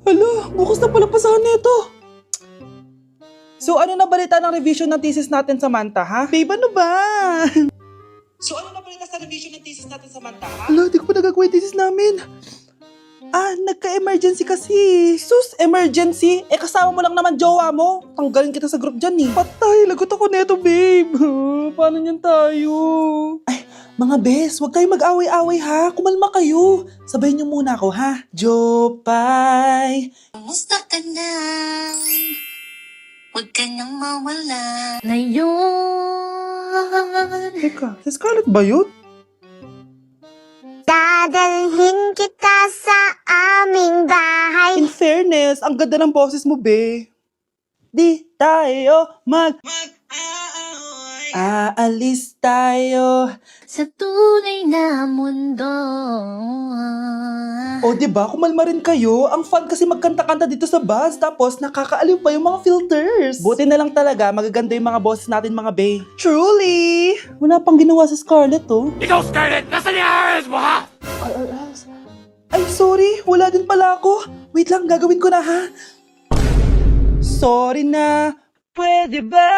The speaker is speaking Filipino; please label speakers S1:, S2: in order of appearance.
S1: Hala, bukas na palang pasahan nito. So ano na balita ng revision ng thesis natin, Samantha, ha? Babe, ano ba? So ano na balita sa revision ng thesis natin, Samantha, ha? Hala, di ko pa nagagawa yung thesis namin. Nagka-emergency kasi. Sus, emergency? Kasama mo lang naman jowa mo. Tanggalin kita sa group dyan eh. Patay, lagot ako neto, babe. Paano niyan tayo? Ay, mga bes, huwag kayong mag-away-away ha. Kumalma kayo. Sabayin niyo muna ako ha. Jopay.
S2: Kumusta ka na? Huwag ka nang mawala. Ngayon.
S1: Teka, si Scarlett ba yun?
S2: Dadalhin kita sa aming bahay.
S1: In fairness, ang ganda ng boses mo, be. Di tayo aalis tayo.
S2: Sa tunay na mundo.
S1: O, diba? Kumalma rin kayo. Ang fun kasi magkanta-kanta dito sa bus. Tapos, nakakaaliw pa yung mga filters. Buti na lang talaga, magaganda yung mga boses natin, mga bay. Truly! Wala pang ginawa sa Scarlett, oh.
S3: Ikaw, Scarlett! Nasaan yung RS mo, ha?
S1: Ay, sorry. Wala din pala ako. Wait lang, gagawin ko na, ha? Sorry na. Pwede ba?